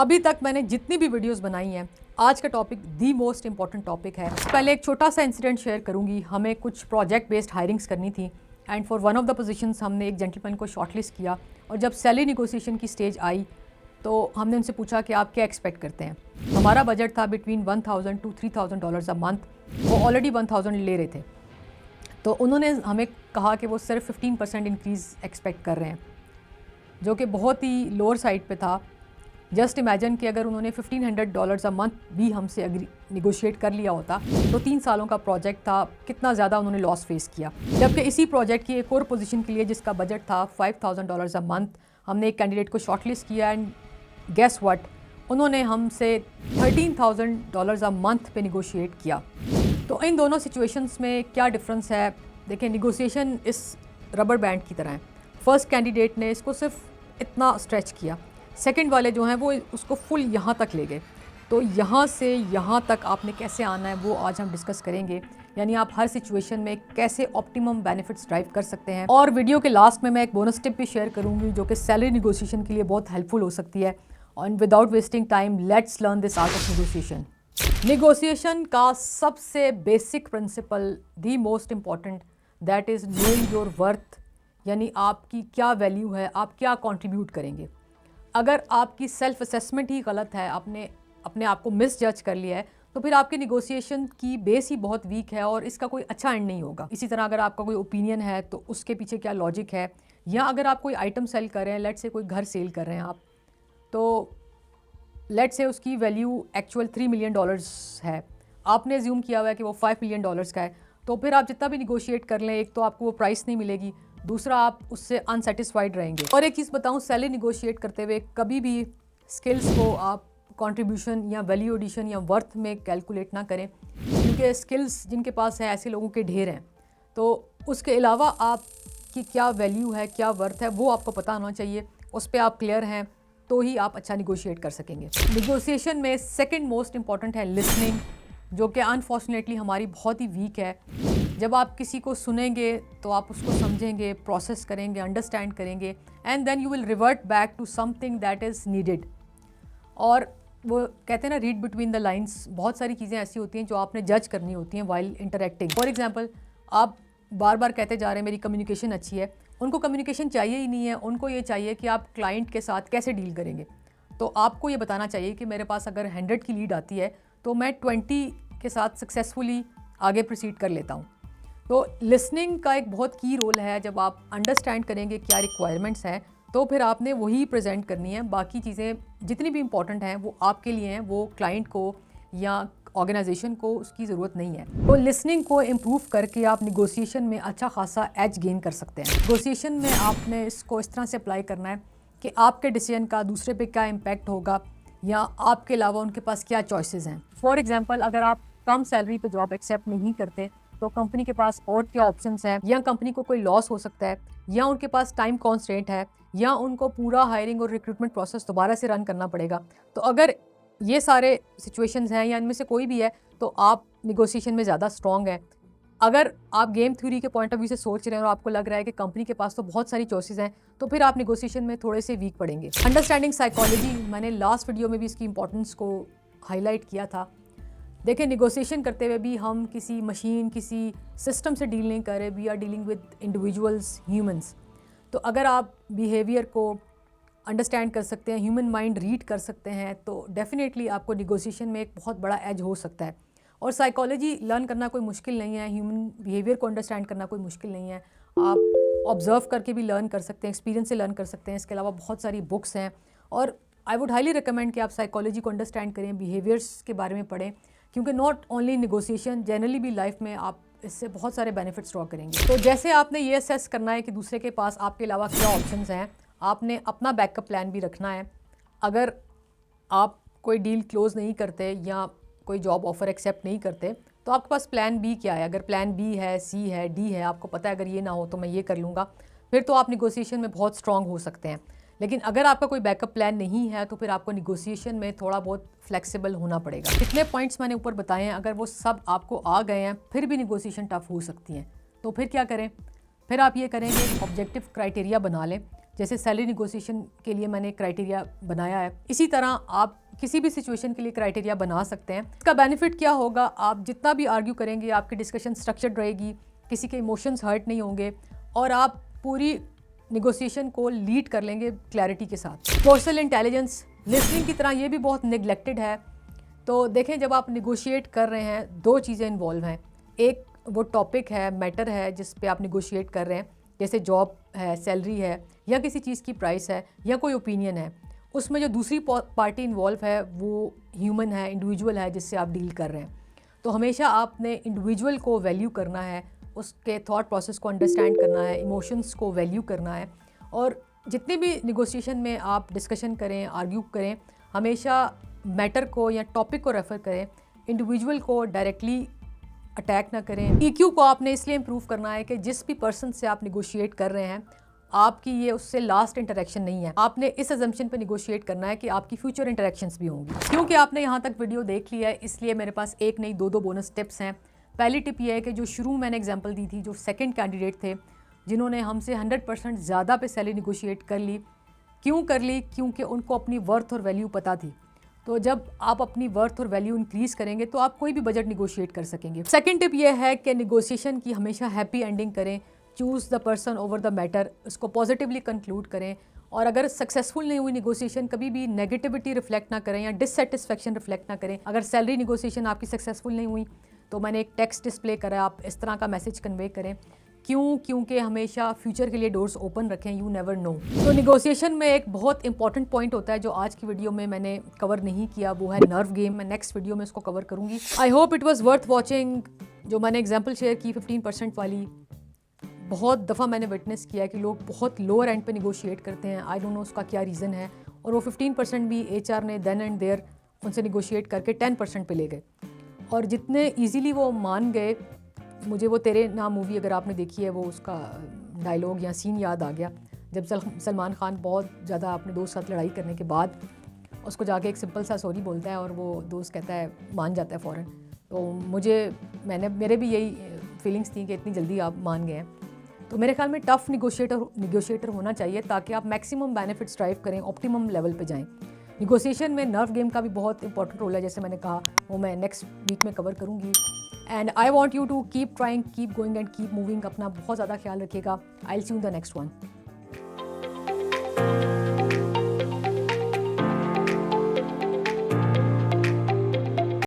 अभी तक मैंने जितनी भी वीडियोस बनाई हैं, आज का topic the most important topic है। पहले एक छोटा सा इंसिडेंट शेयर करूंगी। हमें कुछ प्रोजेक्ट बेस्ड हायरिंग्स करनी थी and for one of the positions हमने एक जेंटलमैन को शॉर्टलिस्ट किया और जब सैलरी निगोशिएशन की स्टेज आई तो हमने उनसे पूछा कि आप क्या एक्सपेक्ट करते हैं। हमारा बजट था बिटवीन $1,000 to $3,000 अ मंथ। वो ऑलरेडी 1,000 ले रहे थे, तो उन्होंने हमें कहा कि वो सिर्फ 15% इंक्रीज़ एक्सपेक्ट कर रहे हैं, जो कि बहुत ही लोअर साइड पे था। जस्ट इमेजिन कि अगर उन्होंने $1,500 अ मंथ भी हमसे निगोशिएट कर लिया होता तो 3 सालों का प्रोजेक्ट था, कितना ज़्यादा उन्होंने लॉस फेस किया। जबकि इसी प्रोजेक्ट की एक और पोजीशन के लिए जिसका बजट था $5,000 अ मंथ, हमने एक कैंडिडेट को शॉर्टलिस्ट किया एंड गेस व्हाट, उन्होंने हमसे $13,000 अ मंथ पे निगोशिएट किया। तो इन दोनों सिचुएशंस में क्या डिफरेंस है? देखिए, निगोशिएशन इस रबर बैंड की तरह है। फर्स्ट कैंडिडेट ने इसको सिर्फ इतना स्ट्रेच किया, सेकंड वाले जो हैं वो उसको फुल यहाँ तक ले गए। तो यहाँ से यहाँ तक आपने कैसे आना है वो आज हम डिस्कस करेंगे, यानी आप हर सिचुएशन में कैसे ऑप्टिमम बेनिफिट्स ड्राइव कर सकते हैं। और वीडियो के लास्ट में मैं एक बोनस टिप भी शेयर करूँगी जो कि सैलरी निगोशिएशन के लिए बहुत हेल्पफुल हो सकती है। And without wasting time, let's learn this art of negotiation. Negotiation का सबसे basic principle, the most important, that is knowing your worth, यानी आपकी क्या वैल्यू है, आप क्या कंट्रीब्यूट करेंगे। अगर आपकी सेल्फ असेसमेंट ही गलत है, आपने अपने आप को मिस जज कर लिया है, तो फिर आपकी निगोशिएशन की बेस ही बहुत वीक है और इसका कोई अच्छा एंड नहीं होगा। इसी तरह अगर आपका कोई ओपिनियन है तो उसके पीछे क्या लॉजिक है, या अगर आप कोई आइटम सेल कर रहे हैं, लेट्स से कोई घर सेल कर रहे हैं आप, तो लेट्स से उसकी वैल्यू एक्चुअल $3 मिलियन है, आपने एज्यूम किया हुआ है कि वो $5 मिलियन का है, तो फिर आप जितना भी निगोशिएट कर लें, एक तो आपको वो प्राइस नहीं मिलेगी, दूसरा आप उससे अनसेटिस्फाइड रहेंगे। और एक चीज़ बताऊं, सैलरी निगोशिएट करते हुए कभी भी स्किल्स को आप कंट्रीब्यूशन या वैल्यू एडिशन या वर्थ में कैलकुलेट ना करें, क्योंकि स्किल्स जिनके पास है ऐसे लोगों के ढेर हैं। तो उसके अलावा आपकी क्या वैल्यू है, क्या वर्थ है, वो आपको पता होना चाहिए, उस पर आप क्लियर हैं तो ही आप अच्छा निगोशिएट कर सकेंगे। निगोशिएशन में सेकेंड मोस्ट इंपॉर्टेंट है लिसनिंग, जो कि अनफॉर्चुनेटली हमारी बहुत ही वीक है। जब आप किसी को सुनेंगे तो आप उसको समझेंगे, प्रोसेस करेंगे, अंडरस्टैंड करेंगे, and then you will revert back to something that is needed. और वो कहते हैं ना, रीड बिटवीन द लाइन्स। बहुत सारी चीज़ें ऐसी होती हैं जो आपने जज करनी होती हैं वाइल इंटरेक्टिंग। फॉर एग्जाम्पल, आप बार बार कहते जा रहे हैं मेरी कम्युनिकेशन अच्छी है, उनको कम्युनिकेशन चाहिए ही नहीं है, उनको ये चाहिए कि आप क्लाइंट के साथ कैसे डील करेंगे। तो आपको ये बताना चाहिए कि मेरे पास अगर 100 की लीड आती है तो मैं 20 के साथ सक्सेसफुली आगे प्रोसीड कर लेता हूँ। तो लिसनिंग का एक बहुत की रोल है। जब आप अंडरस्टैंड करेंगे क्या रिक्वायरमेंट्स हैं, तो फिर आपने वही प्रेजेंट करनी है। बाकी चीज़ें जितनी भी इंपॉर्टेंट हैं वो आपके लिए हैं, वो क्लाइंट को या ऑर्गेनाइजेशन को उसकी ज़रूरत नहीं है। तो लिसनिंग को इम्प्रूव करके आप निगोशिएशन में अच्छा खासा एज गेन कर सकते हैं। निगोशिएशन में आपने इसको इस तरह से अप्लाई करना है कि आपके डिसीजन का दूसरे पे क्या इम्पैक्ट होगा, या आपके अलावा उनके पास क्या चॉइसेस हैं। फॉर एग्जांपल, अगर आप कम सैलरी पे जॉब एक्सेप्ट नहीं करते तो कंपनी के पास और क्या ऑप्शंस हैं, या कंपनी को कोई लॉस हो सकता है, या उनके पास टाइम कॉन्स्ट्रेंट है, या उनको पूरा हायरिंग और रिक्रूटमेंट प्रोसेस दोबारा से रन करना पड़ेगा। तो अगर ये सारे सिचुएशंस हैं या इनमें से कोई भी है तो आप निगोशिएशन में ज़्यादा स्ट्रॉन्ग हैं। अगर आप गेम थ्योरी के पॉइंट ऑफ व्यू से सोच रहे हैं और आपको लग रहा है कि कंपनी के पास तो बहुत सारी चॉइसेस हैं, तो फिर आप निगोशिएशन में थोड़े से वीक पड़ेंगे। अंडरस्टैंडिंग साइकोलॉजी, मैंने लास्ट वीडियो में भी इसकी इंपॉर्टेंस को हाईलाइट किया था। देखिए, निगोशिएशन करते हुए भी हम किसी मशीन, किसी सिस्टम से डील नहीं कर रहे, we are dealing with individuals, humans. तो अगर आप बिहेवियर को अंडरस्टैंड कर सकते हैं, ह्यूमन माइंड रीड कर सकते हैं, तो डेफिनेटली आपको निगोशिएशन में एक बहुत बड़ा एज हो सकता है। और साइकोलॉजी लर्न करना कोई मुश्किल नहीं है, ह्यूमन बिहेवियर को अंडरस्टैंड करना कोई मुश्किल नहीं है। आप ऑब्जर्व करके भी लर्न कर सकते हैं, एक्सपीरियंस से लर्न कर सकते हैं। इसके अलावा बहुत सारी बुक्स हैं और आई वुड हाईली रिकमेंड कि आप साइकोलॉजी को अंडरस्टैंड करें, बिहेवियर्स के बारे में पढ़ें, क्योंकि नॉट ओनली निगोशिएशन, जनरली भी लाइफ में आप इससे बहुत सारे बेनिफिट्स ड्रॉ करेंगे। तो जैसे आपने ये असेस करना है कि दूसरे के पास आपके अलावा क्या ऑप्शंस हैं, आपने अपना बैकअप प्लान भी रखना है। अगर आप कोई डील क्लोज़ नहीं करते या कोई जॉब ऑफ़र एक्सेप्ट नहीं करते, तो आपके पास प्लान बी क्या है। अगर प्लान बी है, सी है, डी है, आपको पता है अगर ये ना हो तो मैं ये कर लूँगा, फिर तो आप निगोशिएशन में बहुत स्ट्रॉन्ग हो सकते हैं। लेकिन अगर आपका कोई बैकअप प्लान नहीं है तो फिर आपको निगोशिएशन में थोड़ा बहुत फ्लेक्सिबल होना पड़ेगा। जितने पॉइंट्स मैंने ऊपर बताए हैं, अगर वो सब आपको आ गए हैं, फिर भी निगोशिएशन टफ हो सकती हैं। तो फिर क्या करें? फिर आप ये करेंगे, ऑब्जेक्टिव क्राइटेरिया बना लें जैसे सैलरी निगोशिएशन के लिए मैंने क्राइटेरिया बनाया है, इसी तरह आप किसी भी सिचुएशन के लिए क्राइटेरिया बना सकते हैं। इसका बेनिफिट क्या होगा, आप जितना भी आर्ग्यू करेंगे आपकी डिस्कशन स्ट्रक्चर्ड रहेगी, किसी के इमोशंस हर्ट नहीं होंगे और आप पूरी निगोशिएशन को लीड कर लेंगे क्लैरिटी के साथ। पर्सनल इंटेलिजेंस लिसनिंग की तरह ये भी बहुत नेग्लेक्टेड है। तो देखें, जब आप निगोशिएट कर रहे हैं दो चीज़ें इन्वॉल्व हैं। एक वो टॉपिक है, मैटर है जिस पे आप निगोशिएट कर रहे हैं, जैसे जॉब है, सैलरी है, या किसी चीज़ की प्राइस है, या कोई ओपिनियन है। उसमें जो दूसरी पार्टी इन्वॉल्व है वो ह्यूमन है, इंडिविजुअल है जिससे आप डील कर रहे हैं। तो हमेशा आपने इंडिविजुअल को वैल्यू करना है, उसके थॉट प्रोसेस को अंडरस्टैंड करना है, इमोशंस को वैल्यू करना है। और जितने भी निगोशिएशन में आप डिस्कशन करें, आर्ग्यू करें, हमेशा मैटर को या टॉपिक को रेफ़र करें, इंडिविजुअल को डायरेक्टली अटैक ना करें। EQ को आपने इसलिए इम्प्रूव करना है कि जिस भी पर्सन से आप निगोशिएट कर रहे हैं, आपकी ये उससे लास्ट इंटरेक्शन नहीं है। आपने इस अजम्पशन पे निगोशिएट करना है कि आपकी फ्यूचर इंटरेक्शंस भी होंगी। क्योंकि आपने यहाँ तक वीडियो देख लिया है, इसलिए मेरे पास एक नहीं दो बोनस टिप्स हैं। पहली टिप ये है कि जो शुरू मैंने एग्जांपल दी थी, जो सेकंड कैंडिडेट थे जिन्होंने हमसे 100% ज़्यादा पे सैलरी निगोशिएट कर ली। क्यों कर ली? क्योंकि उनको अपनी वर्थ और वैल्यू पता थी। तो जब आप अपनी वर्थ और वैल्यू इंक्रीज़ करेंगे तो आप कोई भी बजट निगोशिएट कर सकेंगे। सेकंड टिप ये है कि निगोशिएशन की हमेशा हैप्पी एंडिंग करें। Choose the person over the matter, उसको पॉजिटिवली कंक्लूड करें। और अगर सक्सेसफुल नहीं हुई निगोशिएशन, कभी भी नेगेटिविटी रिफ्लेक्ट ना करें या डिससेटिस्फेक्शन रिफ्लेक्ट ना करें। अगर सैलरी निगोशिएशन आपकी सक्सेसफुल नहीं हुई तो मैंने एक टेक्स्ट डिस्प्ले करा, आप इस तरह का मैसेज कन्वे करें। क्योंकि हमेशा फ्यूचर के लिए डोर्स ओपन रखें, यू नेवर नो। तो निगोशिएशन में एक बहुत इंपॉर्टेंट पॉइंट होता है जो आज की वीडियो में मैंने कवर नहीं किया, वो है नर्व गेम। मैं नेक्स्ट वीडियो में इसको कवर करूंगी। I hope it was worth watching. जो मैंने एग्जांपल शेयर की 15% वाली, बहुत दफ़ा मैंने विटनेस किया कि लोग बहुत लोअर एंड पे निगोशिएट करते हैं। आई डोंट नो उसका क्या रीज़न है। और वो 15% भी HR ने देन एंड देयर उनसे निगोशिएट करके 10% पे ले गए। और जितने ईजीली वो मान गए, मुझे वो तेरे नाम मूवी अगर आपने देखी है, वो उसका डायलॉग या सीन याद आ गया जब सलमान खान बहुत ज़्यादा अपने दोस्त साथ लड़ाई करने के बाद उसको जाके एक सिंपल सा सॉरी बोलता है और वो दोस्त कहता है, मान जाता है फ़ौरन। तो मेरे भी यही फीलिंग्स थी कि इतनी जल्दी आप मान गए हैं। तो मेरे ख्याल में टफ़ निगोशिएटर होना चाहिए ताकि आप मैक्सिमम बेनिफिट्स ड्राइव करें, ऑप्टिमम लेवल पे जाएं। निगोशिएशन में नर्व गेम का भी बहुत इंपॉर्टेंट रोल है, जैसे मैंने कहा, वो मैं नेक्स्ट वीक में कवर करूँगी। And I want you to keep trying, keep going and keep moving. अपना बहुत ज़्यादा ख्याल रखिएगा। I will see you in the next one.